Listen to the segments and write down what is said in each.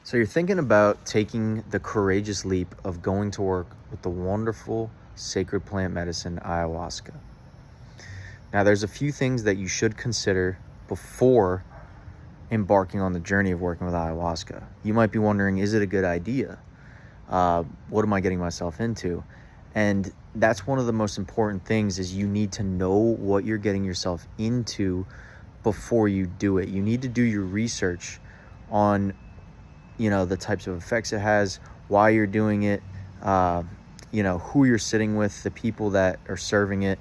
So you're thinking about taking the courageous leap of going to work with the wonderful sacred plant medicine ayahuasca. Now, there's a few things that you should consider before embarking on the journey of working with ayahuasca. You might be wondering, is it a good idea? What am I getting myself into? And that's one of the most important things, is you need to know what you're getting yourself into before you do it. You need to do your research on the types of effects it has, why you're doing it, who you're sitting with, the people that are serving it.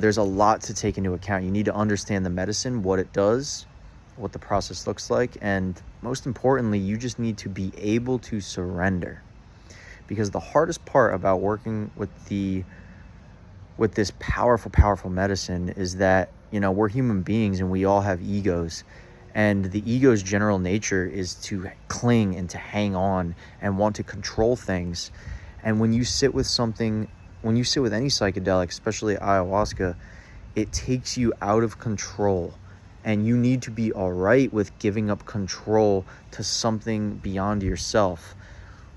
There's a lot to take into account. You need to understand the medicine, what it does, what the process looks like, and most importantly, you just need to be able to surrender. Because the hardest part about working with this powerful medicine is that, we're human beings and we all have egos. And the ego's general nature is to cling and to hang on and want to control things. And when you sit with any psychedelic, especially ayahuasca, it takes you out of control. And you need to be all right with giving up control to something beyond yourself,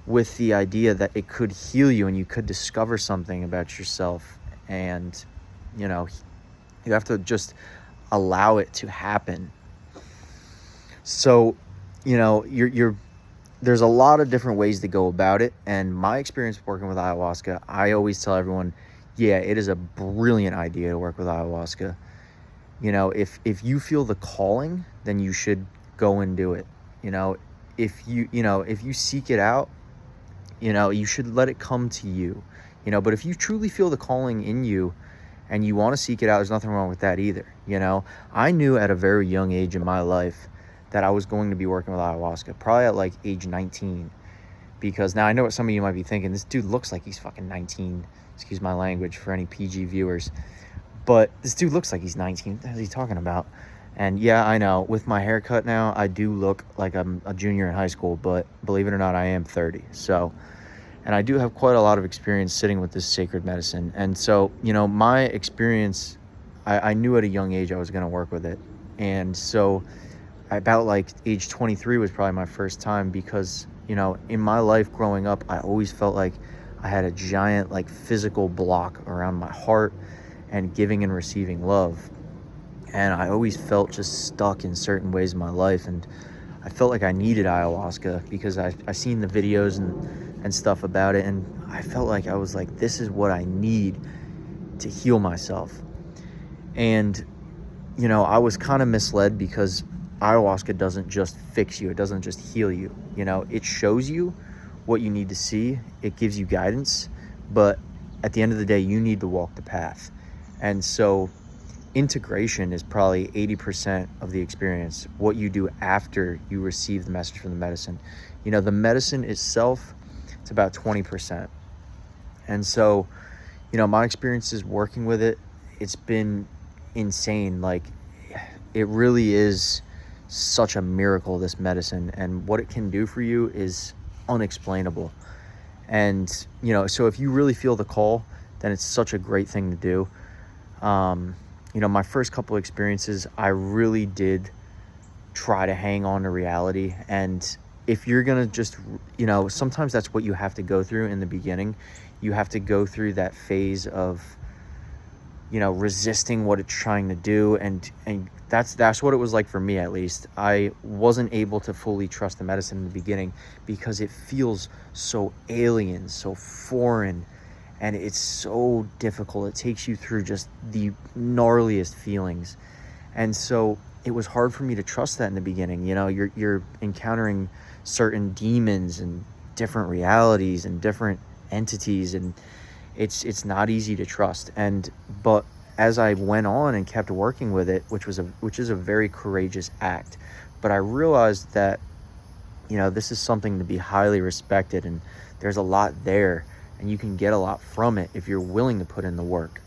with the idea that it could heal you and you could discover something about yourself. And, you have to just allow it to happen. So, there's a lot of different ways to go about it. And my experience working with ayahuasca, I always tell everyone, yeah, it is a brilliant idea to work with ayahuasca. If you feel the calling, then you should go and do it. If you seek it out, you should let it come to you. But if you truly feel the calling in you and you want to seek it out, there's nothing wrong with that either. I knew at a very young age in my life that I was going to be working with ayahuasca, probably at like age 19. Because now I know what some of you might be thinking, this dude looks like he's fucking 19. Excuse my language for any PG viewers. But this dude looks like he's 19. What the hell is he talking about? And yeah, I know, with my haircut now, I do look like I'm a junior in high school, but believe it or not, I am 30. So, and I do have quite a lot of experience sitting with this sacred medicine. And so, my experience, I knew at a young age I was going to work with it. And so about like age 23 was probably my first time, because, in my life growing up, I always felt like I had a giant like physical block around my heart and giving and receiving love. And I always felt just stuck in certain ways in my life. And I felt like I needed ayahuasca because I seen the videos and stuff about it. And I felt like I was like, this is what I need to heal myself. And, I was kind of misled, because ayahuasca doesn't just fix you. It doesn't just heal you. It shows you what you need to see. It gives you guidance. But at the end of the day, you need to walk the path. And so integration is probably 80% of the experience. What you do after you receive the message from the medicine. The medicine itself, it's about 20%. And so, my experiences working with it, it's been insane. Like, it really is such a miracle, this medicine, and what it can do for you is unexplainable. And so if you really feel the call, then it's such a great thing to do. My first couple experiences, I really did try to hang on to reality. And if you're gonna just, sometimes that's what you have to go through in the beginning. You have to go through that phase of resisting what it's trying to do, and that's what it was like for me. At least I wasn't able to fully trust the medicine in the beginning, because it feels so alien, so foreign, and it's so difficult. It takes you through just the gnarliest feelings. And so it was hard for me to trust that in the beginning. You're encountering certain demons and different realities and different entities, and it's not easy to trust. But as I went on and kept working with it, which is a very courageous act, but I realized that this is something to be highly respected, and there's a lot there, and you can get a lot from it if you're willing to put in the work.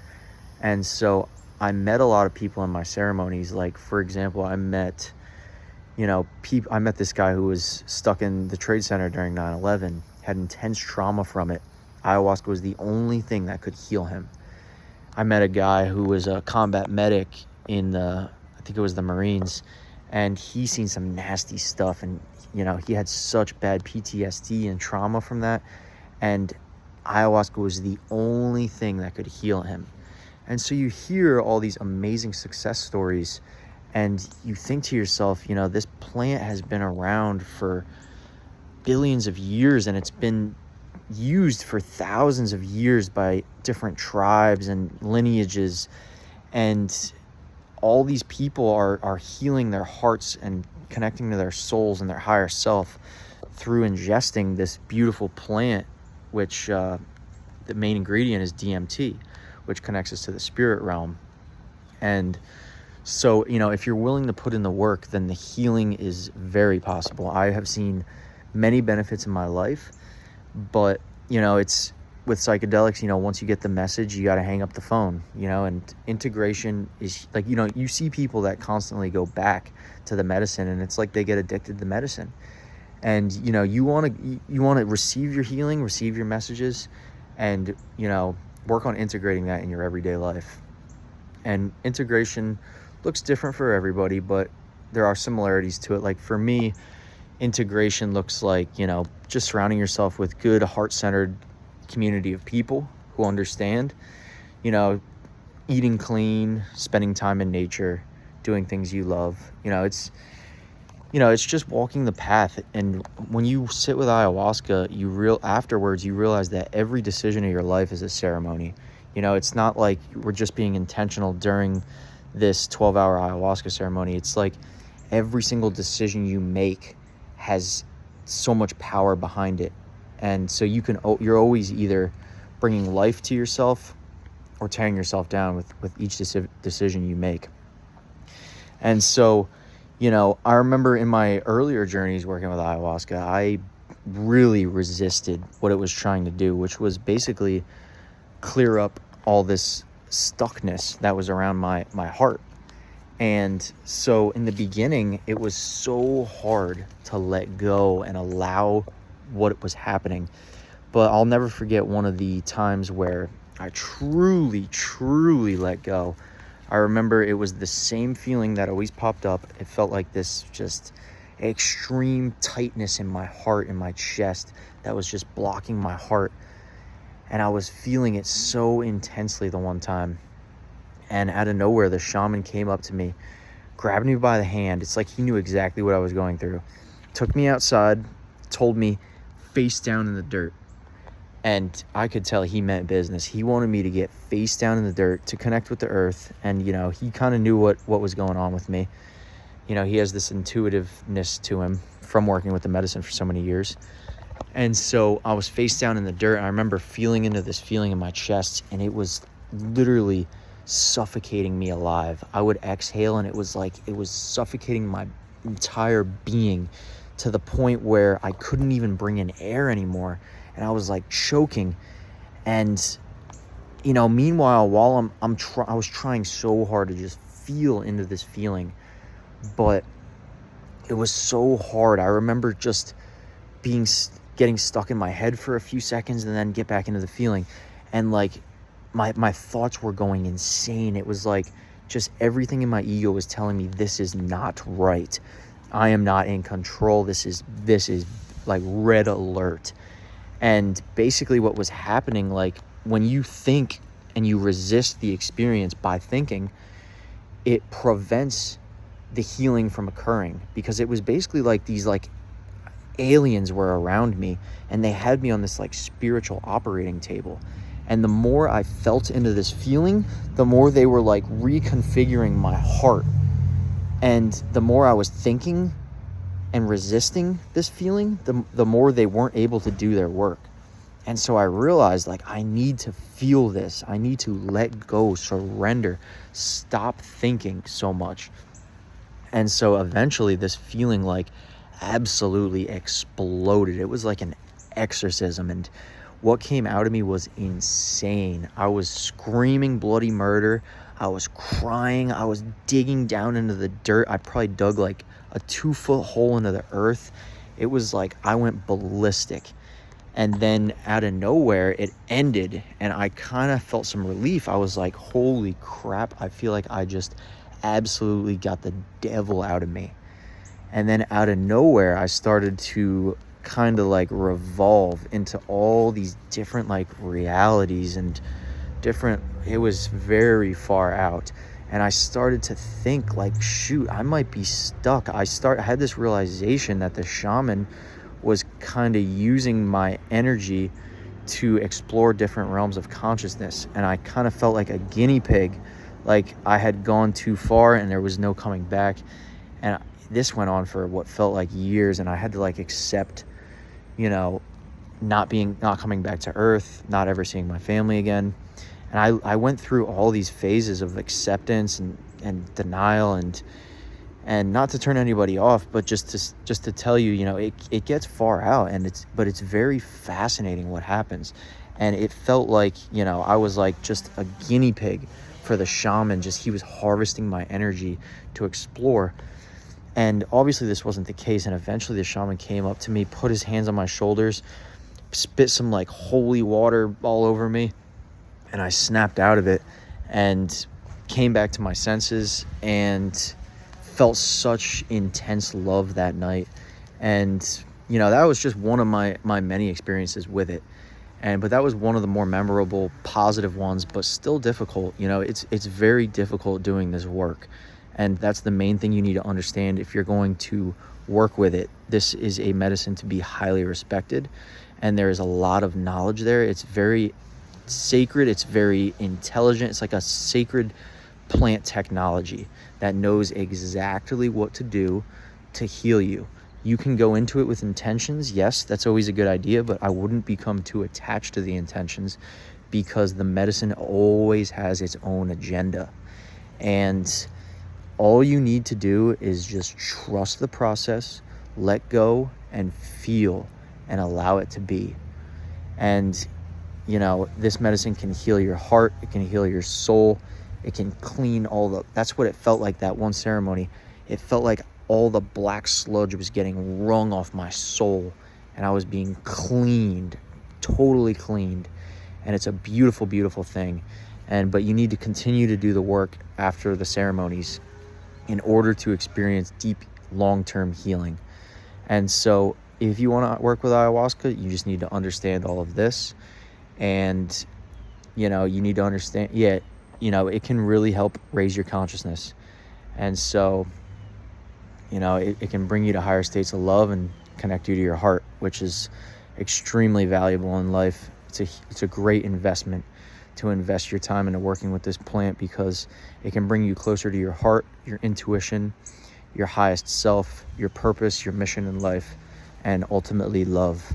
And so I met a lot of people in my ceremonies. Like, for example, I met this guy who was stuck in the Trade Center during 9/11, had intense trauma from it. Ayahuasca was the only thing that could heal him. I met a guy who was a combat medic in I think it was the Marines, and he's seen some nasty stuff, and he had such bad PTSD and trauma from that, and ayahuasca was the only thing that could heal him. And so you hear all these amazing success stories, and you think to yourself, this plant has been around for billions of years, and it's been used for thousands of years by different tribes and lineages, and all these people are healing their hearts and connecting to their souls and their higher self through ingesting this beautiful plant, which the main ingredient is DMT, which connects us to the spirit realm. And so, if you're willing to put in the work, then the healing is very possible. I have seen many benefits in my life, but, it's with psychedelics, once you get the message, you got to hang up the phone, and integration is like, you see people that constantly go back to the medicine, and it's like they get addicted to medicine. And, you want to receive your healing, receive your messages, and, work on integrating that in your everyday life. And integration looks different for everybody, but there are similarities to it. Like for me, integration looks like, just surrounding yourself with good, heart-centered community of people who understand, eating clean, spending time in nature, doing things you love. It's just walking the path. And when you sit with ayahuasca, afterwards you realize that every decision of your life is a ceremony. It's not like we're just being intentional during this 12-hour ayahuasca ceremony. It's like every single decision you make has so much power behind it. And so you're always either bringing life to yourself or tearing yourself down with each decision you make. And so, I remember in my earlier journeys working with ayahuasca, I really resisted what it was trying to do, which was basically clear up all this stuckness that was around my heart. And so in the beginning, it was so hard to let go and allow what was happening. But I'll never forget one of the times where I truly, truly let go. I remember it was the same feeling that always popped up. It felt like this just extreme tightness in my heart, in my chest, that was just blocking my heart. And I was feeling it so intensely the one time. And out of nowhere, the shaman came up to me, grabbed me by the hand. It's like he knew exactly what I was going through. Took me outside, told me, face down in the dirt. And I could tell he meant business. He wanted me to get face down in the dirt to connect with the earth. And, he kind of knew what was going on with me. He has this intuitiveness to him from working with the medicine for so many years. And so I was face down in the dirt. And I remember feeling into this feeling in my chest, and it was literally suffocating me alive. I would exhale, and it was like it was suffocating my entire being to the point where I couldn't even bring in air anymore. And I was like choking. And, meanwhile, while I was trying so hard to just feel into this feeling, but it was so hard. I remember just getting stuck in my head for a few seconds and then get back into the feeling. And like my thoughts were going insane. It was like just everything in my ego was telling me this is not right. I am not in control. This is like red alert. And basically what was happening, like when you think and you resist the experience by thinking, it prevents the healing from occurring, because it was basically like these like aliens were around me, and they had me on this like spiritual operating table. And the more I felt into this feeling, the more they were like reconfiguring my heart. And the more I was thinking and resisting this feeling, the more they weren't able to do their work. And so I realized, like, I need to feel this. I need to let go, surrender, stop thinking so much. And so eventually this feeling like absolutely exploded. It was like an exorcism, and what came out of me was insane. I was screaming bloody murder. I was crying. I was digging down into the dirt. I probably dug like a 2-foot hole into the earth. It was like I went ballistic. And then out of nowhere, it ended, and I kind of felt some relief. I was like, holy crap, I feel like I just absolutely got the devil out of me. And then out of nowhere, I started to kind of like revolve into all these different like realities and different, it was very far out. And I started to think like, shoot, I might be stuck. I had this realization that the shaman was kind of using my energy to explore different realms of consciousness. And I kind of felt like a guinea pig, like I had gone too far and there was no coming back. And this went on for what felt like years, and I had to like accept, you know, not coming back to earth, not ever seeing my family again. And I went through all these phases of acceptance and denial, and not to turn anybody off, but just to tell you, you know, it gets far out, and it's very fascinating what happens. And it felt like, you know, I was like just a guinea pig for the shaman. Just, he was harvesting my energy to explore. And obviously this wasn't the case. And eventually the shaman came up to me, put his hands on my shoulders, spit some like holy water all over me, and I snapped out of it and came back to my senses and felt such intense love that night. And, you know, that was just one of my many experiences with it. But that was one of the more memorable, positive ones, but still difficult. You know, it's very difficult doing this work. And that's the main thing you need to understand if you're going to work with it. This is a medicine to be highly respected, and there is a lot of knowledge there. It's very sacred. It's very intelligent. It's like a sacred plant technology that knows exactly what to do to heal you. You can go into it with intentions. Yes, that's always a good idea, but I wouldn't become too attached to the intentions, because the medicine always has its own agenda. And all you need to do is just trust the process, let go, and feel, and allow it to be. And, you know, this medicine can heal your heart. It can heal your soul. It can clean that's what it felt like that one ceremony. It felt like all the black sludge was getting wrung off my soul, and I was being cleaned, totally cleaned. And it's a beautiful, beautiful thing. But you need to continue to do the work after the ceremonies in order to experience deep, long-term healing. And so if you want to work with ayahuasca, you just need to understand all of this. And, you know, you need to understand, you know, it can really help raise your consciousness. And so, you know, it can bring you to higher states of love and connect you to your heart, which is extremely valuable in life. It's a great investment to invest your time into working with this plant, because it can bring you closer to your heart, your intuition, your highest self, your purpose, your mission in life, and ultimately love.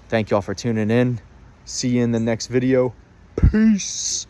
Thank you all for tuning in. See you in the next video. Peace.